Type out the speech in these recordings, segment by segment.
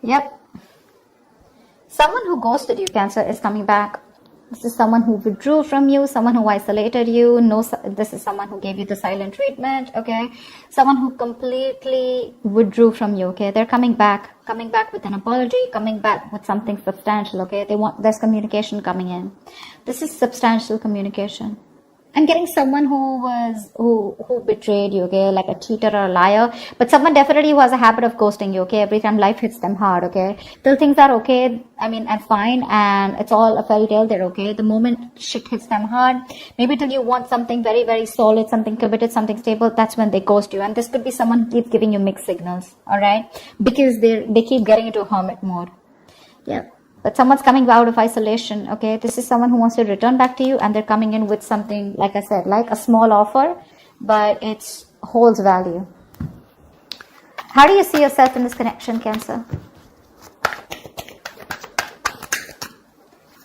Yep. Someone who ghosted you, Cancer, is coming back. This is someone who withdrew from you, someone who isolated you. No, this is someone who gave you the silent treatment, okay? Someone who completely withdrew from you, okay? They're coming back with an apology, coming back with something substantial, okay? There's communication coming in. This is substantial communication. I'm getting someone who betrayed you, okay, like a cheater or a liar, but someone definitely who has a habit of ghosting you, okay, every time life hits them hard, okay, till things are okay, I mean, I'm fine, and it's all a fairy tale, they're okay. The moment shit hits them hard, maybe till you want something very, very solid, something committed, something stable, that's when they ghost you. And this could be someone who keeps giving you mixed signals, alright, because they keep getting into a hermit mode. Yeah. But someone's coming out of isolation, okay? This is someone who wants to return back to you, and they're coming in with something, like I said, like a small offer, but it holds value. How do you see yourself in this connection, Cancer?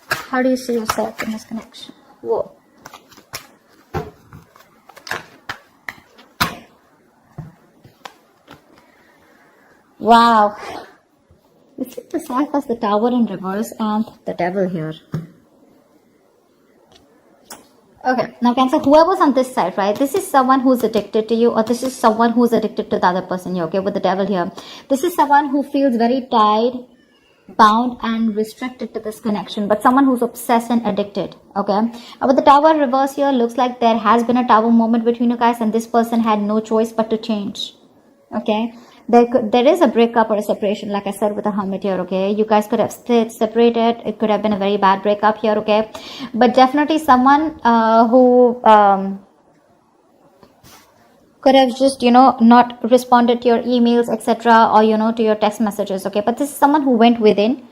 How do you see yourself in this connection? Whoa. Wow. You see yourself as the Tower in reverse and the Devil here. Okay, now Cancer, whoever's on this side, right? This is someone who's addicted to you, or this is someone who's addicted to the other person here, okay, with the Devil here. This is someone who feels very tied, bound and restricted to this connection, but someone who's obsessed and addicted, okay? With the Tower reverse here, looks like there has been a Tower moment between you guys, and this person had no choice but to change, okay? There is a breakup or a separation, like I said, with the Hermit here, okay? You guys could have separated. It could have been a very bad breakup here, okay? But definitely someone who could have just, not responded to your emails, etc., or, to your text messages, okay? But this is someone who went within,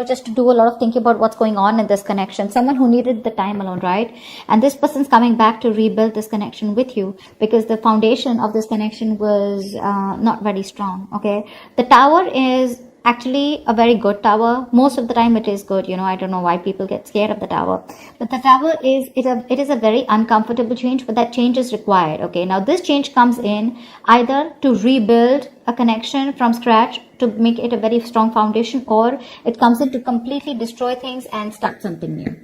just to do a lot of thinking about what's going on in this connection. Someone who needed the time alone, right? And this person's coming back to rebuild this connection with you, because the foundation of this connection was not very strong, okay? The Tower is actually a very good tower. Most of the time it is good, I don't know why people get scared of the Tower, but the Tower is it is a very uncomfortable change, but that change is required, okay? Now this change comes in either to rebuild a connection from scratch to make it a very strong foundation, or it comes in to completely destroy things and start something new,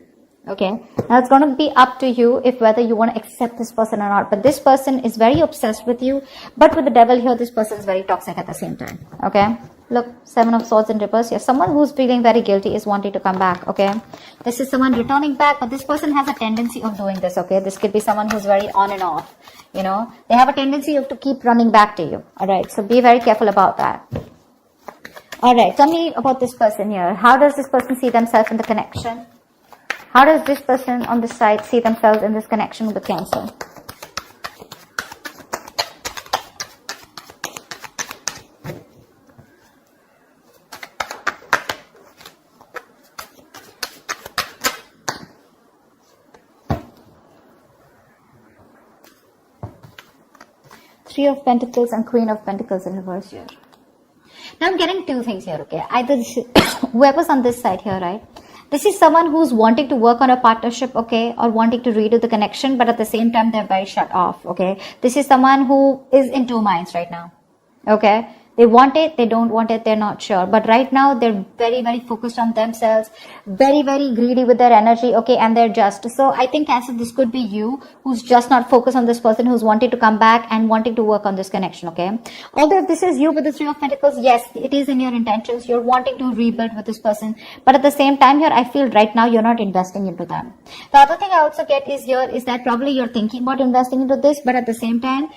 okay? Now it's going to be up to you if whether you want to accept this person or not, but this person is very obsessed with you, but with the Devil here, this person is very toxic at the same time, okay? Look, 7 of Swords in reverse here. Someone who's feeling very guilty is wanting to come back, okay? This is someone returning back, but this person has a tendency of doing this, okay? This could be someone who's very on and off, They have a tendency of to keep running back to you, alright? So be very careful about that. Alright, tell me about this person here. How does this person see themselves in the connection? How does this person on this side see themselves in this connection with Cancer? Three of Pentacles and Queen of Pentacles in reverse here. Now I'm getting two things here, okay? Either this is, whoever's on this side here, right? This is someone who's wanting to work on a partnership, okay? Or wanting to redo the connection, but at the same time, they're very shut off, okay? This is someone who is in two minds right now, okay? They want it, they don't want it, they're not sure. But right now, they're very, very focused on themselves, very, very greedy with their energy, okay? And they're just. So I think, Cancer, this could be you who's just not focused on this person, who's wanting to come back and wanting to work on this connection, okay? Although if this is you with the Three of Pentacles, yes, it is in your intentions. You're wanting to rebuild with this person. But at the same time here, I feel right now you're not investing into them. The other thing I also get is here is that probably you're thinking about investing into this, but at the same time,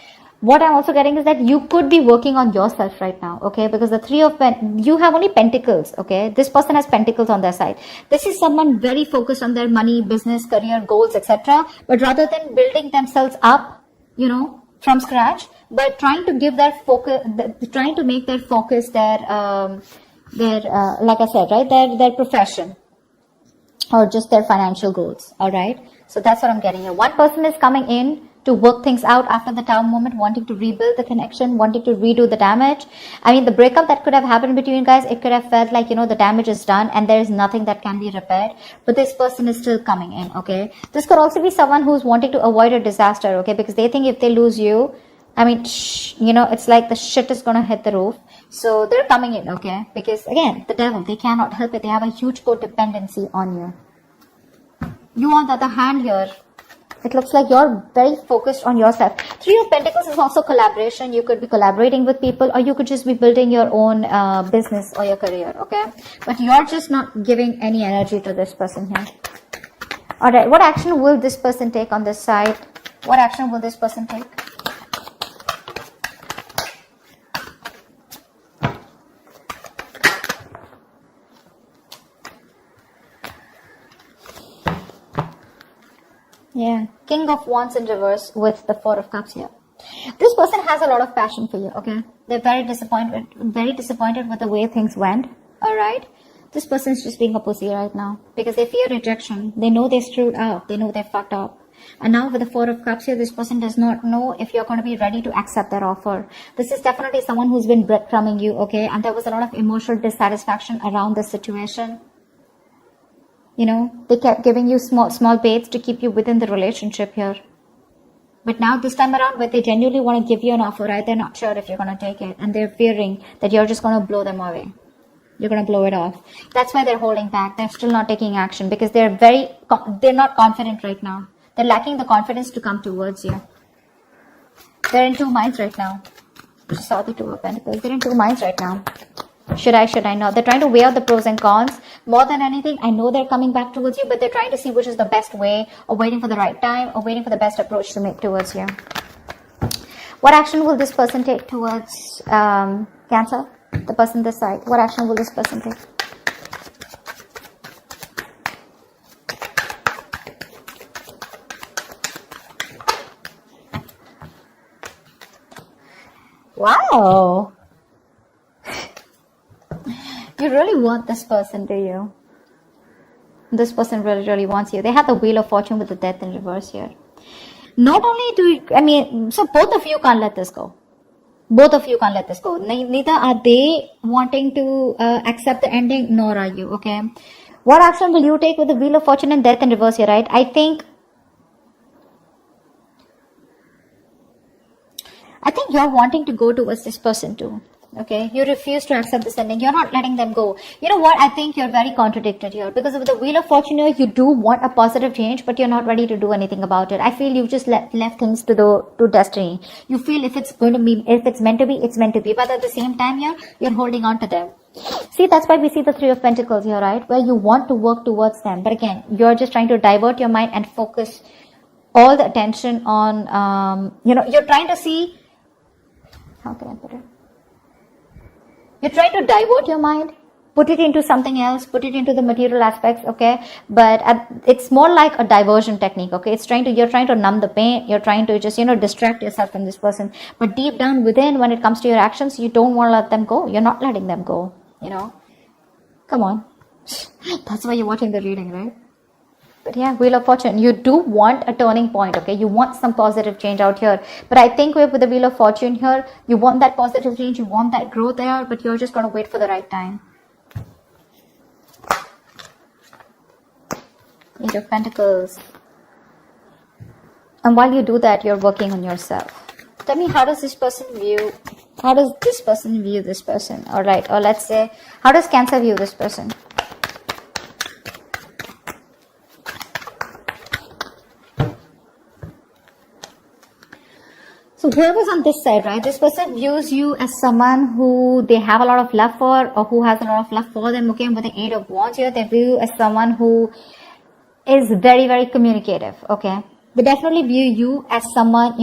what I'm also getting is that you could be working on yourself right now, okay? Because the Three of you have only Pentacles, okay? This person has Pentacles on their side. This is someone very focused on their money, business, career, goals, etc. But rather than building themselves up, from scratch, but trying to give their focus, trying to make their focus their like I said, right? Their profession, or just their financial goals, all right? So that's what I'm getting here. One person is coming in to work things out after the Tower moment, wanting to rebuild the connection, wanting to redo the damage. I mean, the breakup that could have happened between you guys, it could have felt like, the damage is done and there is nothing that can be repaired. But this person is still coming in, okay? This could also be someone who's wanting to avoid a disaster, okay? Because they think if they lose you, I mean, you know, it's like the shit is gonna hit the roof. So they're coming in, okay? Because again, the devil, they cannot help it. They have a huge codependency on you. You, on the other hand, here, it looks like you're very focused on yourself. Three of Pentacles is also collaboration. You could be collaborating with people, or you could just be building your own business or your career, okay? But you're just not giving any energy to this person here. Alright, what action will this person take on this side? What action will this person take? Yeah, King of Wands in reverse with the Four of Cups here. This person has a lot of passion for you, okay? They're very disappointed with the way things went, alright? This person is just being a pussy right now because they fear rejection. They know they screwed up. They know they fucked up. And now with the Four of Cups here, this person does not know if you're going to be ready to accept their offer. This is definitely someone who's been breadcrumbing you, okay? And there was a lot of emotional dissatisfaction around this situation. You know, they kept giving you small baits to keep you within the relationship here. But now this time around, where they genuinely want to give you an offer, right? They're not sure if you're going to take it. And they're fearing that you're just going to blow them away. You're going to blow it off. That's why they're holding back. They're still not taking action because they're not confident right now. They're lacking the confidence to come towards you. They're in two minds right now. Just saw the Two of Pentacles. They're in two minds right now. Should I not? They're trying to weigh out the pros and cons. More than anything, I know they're coming back towards you, but they're trying to see which is the best way, or waiting for the right time, or waiting for the best approach to make towards you. What action will this person take towards Cancer? The person this side. What action will this person take? Wow. You really want this person, do you? This person really wants you. They have the Wheel of Fortune with the Death in reverse here. Not only do you, I mean, so both of you can't let this go. Both of you can't let this go. Neither are they wanting to accept the ending, nor are you, okay? What action will you take with the Wheel of Fortune and Death in reverse here, right? I think you're wanting to go towards this person too. Okay, you refuse to accept this ending. You're not letting them go. You know what? I think you're very contradicted here because with the Wheel of Fortune here, you do want a positive change, but you're not ready to do anything about it. I feel you've just left things to destiny. You feel if it's meant to be, it's meant to be. But at the same time here, you're holding on to them. See, that's why we see the Three of Pentacles here, right? Where you want to work towards them. But again, you're just trying to divert your mind and focus all the attention on, you're trying to see, how can I put it? You're trying to divert your mind, put it into something else, put it into the material aspects, okay? But it's more like a diversion technique, okay? You're trying to numb the pain. You're trying to just, distract yourself from this person. But deep down within, when it comes to your actions, you don't want to let them go. You're not letting them go, Come on. That's why you're watching the reading, right? But yeah, Wheel of Fortune, you do want a turning point, okay? You want some positive change out here. But I think with the Wheel of Fortune here, you want that positive change, you want that growth there, but you're just going to wait for the right time. Eight of Pentacles. And while you do that, you're working on yourself. Tell me, how does this person view this person? All right, or let's say, how does Cancer view this person? So whoever's on this side, right, this person views you as someone who they have a lot of love for, or who has a lot of love for them, okay? And with the Eight of Wands here, they view you as someone who is very, very communicative, okay? They definitely view you as someone,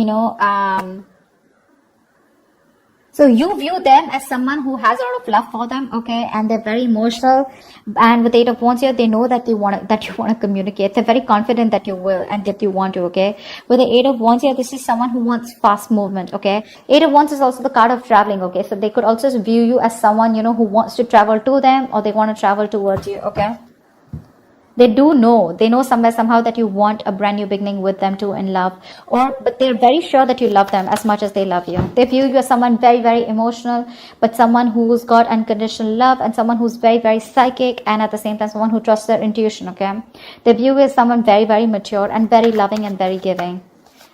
so you view them as someone who has a lot of love for them, okay? And they're very emotional. And with Eight of Wands here, they know that you want to communicate. They're very confident that you will and that you want to, okay? With the Eight of Wands here, this is someone who wants fast movement, okay? Eight of Wands is also the card of traveling, okay? So they could also view you as someone, who wants to travel to them, or they want to travel towards you, okay? They know somehow that you want a brand new beginning with them too in love, but they're very sure that you love them as much as they love you. They view you as someone very, very emotional, but someone who's got unconditional love, and someone who's very, very psychic, and at the same time someone who trusts their intuition, okay? They view you as someone very, very mature and very loving and very giving.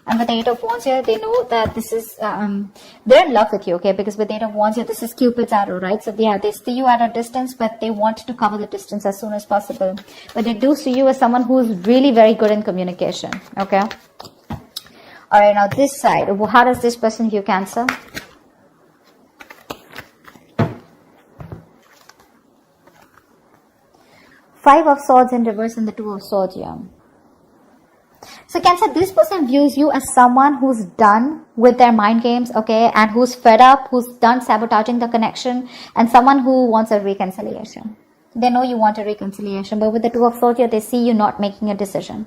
And with the Eight of Wands here, they know that this is, they're in love with you, okay? Because with the Eight of Wands here, this is Cupid's arrow, right? So yeah, they see you at a distance, but they want to cover the distance as soon as possible. But they do see you as someone who's really very good in communication, okay? Alright, now this side, how does this person view Cancer? Five of Swords in reverse and the Two of Swords here. So Cancer, this person views you as someone who's done with their mind games, okay, and who's fed up, who's done sabotaging the connection, and someone who wants a reconciliation. They know you want a reconciliation, but with the Two of Swords here, they see you not making a decision.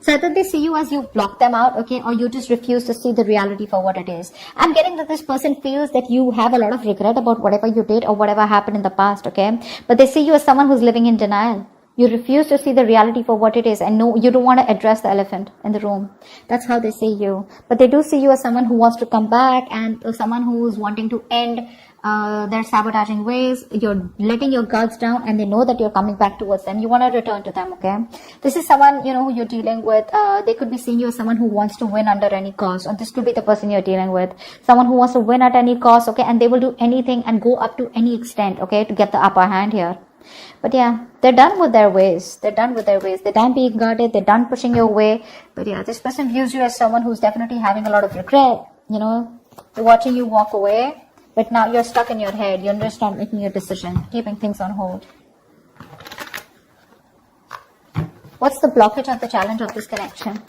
So either they see you as you block them out, okay, or you just refuse to see the reality for what it is. I'm getting that this person feels that you have a lot of regret about whatever you did or whatever happened in the past, okay, but they see you as someone who's living in denial. You refuse to see the reality for what it is, and no, you don't want to address the elephant in the room. That's how they see you. But they do see you as someone who wants to come back, and someone who's wanting to end their sabotaging ways. You're letting your guards down, and they know that you're coming back towards them. You want to return to them, okay? This is someone, you know, who you're dealing with. They could be seeing you as someone who wants to win under any cost, or this could be the person you're dealing with. Someone who wants to win at any cost, okay? And they will do anything and go up to any extent, okay, to get the upper hand here. But yeah, they're done with their ways. They're done with their ways. They're done being guarded. They're done pushing your way. But yeah, this person views you as someone who's definitely having a lot of regret. You know, they're watching you walk away. But now you're stuck in your head. You're just not making a decision, keeping things on hold. What's the blockage of the challenge of this connection?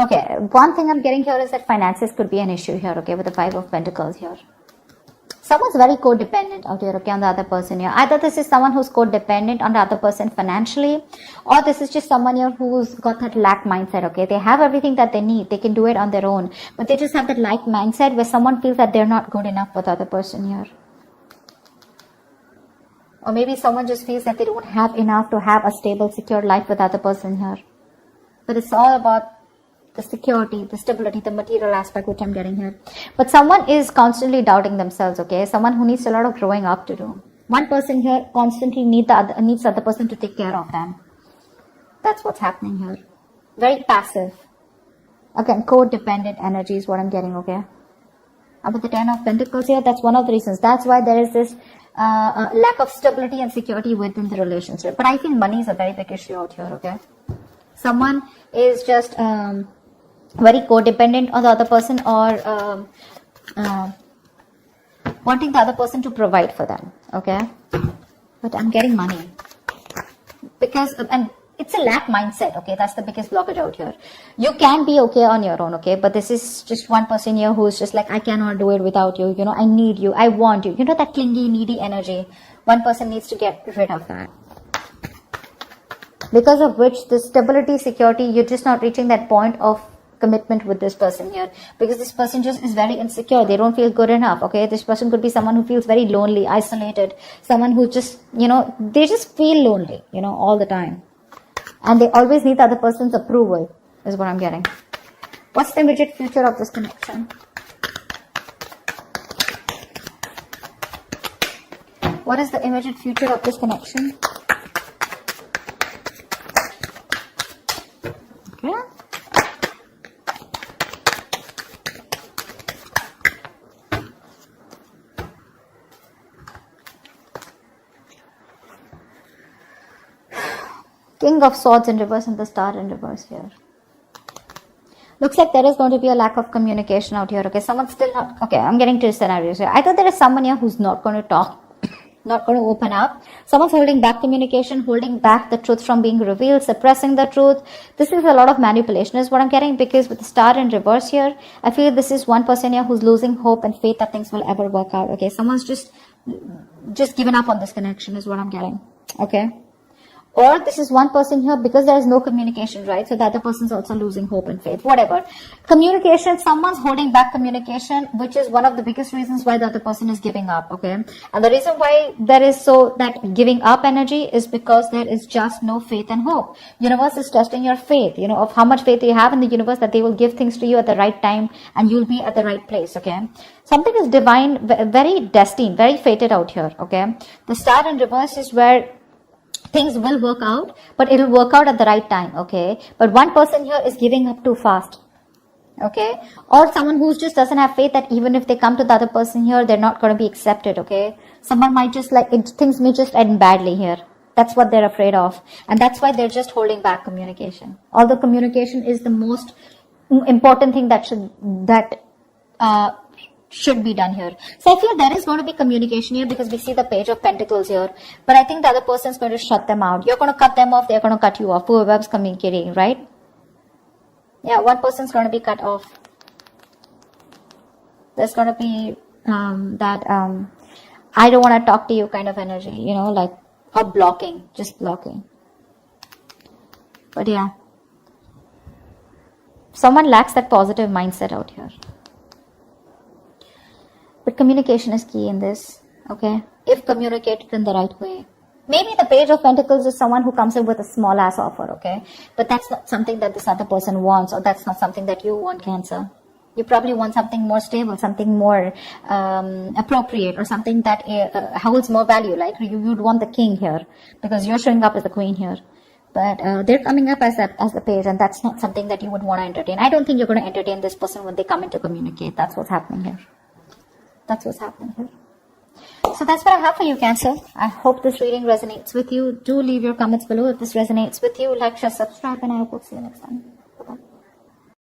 Okay, one thing I'm getting here is that finances could be an issue here, okay, with the Five of Pentacles here. Someone's very codependent out here, okay, on the other person here. Either this is someone who's codependent on the other person financially, or this is just someone here who's got that lack mindset, okay. They have everything that they need. They can do it on their own. But they just have that lack mindset where someone feels that they're not good enough for the other person here. Or maybe someone just feels that they don't have enough to have a stable, secure life with the other person here. But it's all about the security, the stability, the material aspect which I'm getting here. But someone is constantly doubting themselves, okay? Someone who needs a lot of growing up to do. One person here constantly needs the other person to take care of them. That's what's happening here. Very passive. Again, codependent energy is what I'm getting, okay? About the Ten of Pentacles here, that's one of the reasons. That's why there is this lack of stability and security within the relationship. But I feel money is a very big issue out here, okay? Someone is just very codependent on the other person, or wanting the other person to provide for them, okay? But I'm getting money because, and it's a lack mindset, okay? That's the biggest blockage out here. You can be okay on your own, okay? But this is just one person here who's just like, I cannot do it without you, you know, I need you, I want you, you know, that clingy, needy energy. One person needs to get rid of that. Because of which the stability, security, you're just not reaching that point of commitment with this person here, because this person just is very insecure. They don't feel good enough, okay? This person could be someone who feels very lonely, isolated, someone who just, you know, they just feel lonely, you know, all the time, and they always need the other person's approval is what I'm getting. What's the immediate future of this connection? What is the immediate future of this connection? Okay. King of Swords in reverse and the Star in reverse here. Looks like there is going to be a lack of communication out here, okay? Someone's still not, okay, I'm getting two scenarios here. Either there is someone here who's not going to talk, not going to open up. Someone's holding back communication, holding back the truth from being revealed, suppressing the truth. This is a lot of manipulation is what I'm getting, because with the Star in reverse here, I feel this is one person here who's losing hope and faith that things will ever work out, okay? Someone's just given up on this connection is what I'm getting, okay? Or this is one person here, because there is no communication, right? So the other person is also losing hope and faith, whatever. Communication, someone's holding back communication, which is one of the biggest reasons why the other person is giving up, okay? And the reason why there is that giving up energy is because there is just no faith and hope. Universe is testing your faith, of how much faith you have in the universe that they will give things to you at the right time and you'll be at the right place, okay? Something is divine, very destined, very fated out here, okay? The star in reverse is where things will work out, but it'll work out at the right time, okay? But one person here is giving up too fast, okay? Or someone who just doesn't have faith that even if they come to the other person here, they're not going to be accepted, okay? Someone might just things may just end badly here. That's what they're afraid of. And that's why they're just holding back communication. Although communication is the most important thing that should be done here. So I feel there is going to be communication here because we see the Page of Pentacles here. But I think the other person is going to shut them out. You're going to cut them off. They're going to cut you off. Whoever's communicating, right? Yeah, one person's going to be cut off. There's going to be I don't want to talk to you kind of energy, or blocking, just blocking. But yeah, someone lacks that positive mindset out here. But communication is key in this, okay? If communicated in the right way. Maybe the Page of Pentacles is someone who comes in with a small ass offer, okay? But that's not something that this other person wants, or that's not something that you want, Cancer. You probably want something more stable, something more appropriate, or something that holds more value. Like you'd want the king here, because you're showing up as the queen here. But they're coming up as the page, and that's not something that you would want to entertain. I don't think you're going to entertain this person when they come in to communicate. That's what's happening here. That's what's happening here. So that's what I have for you, Cancer. I hope this reading resonates with you. Do leave your comments below if this resonates with you. Like, share, subscribe, and I hope we'll see you next time.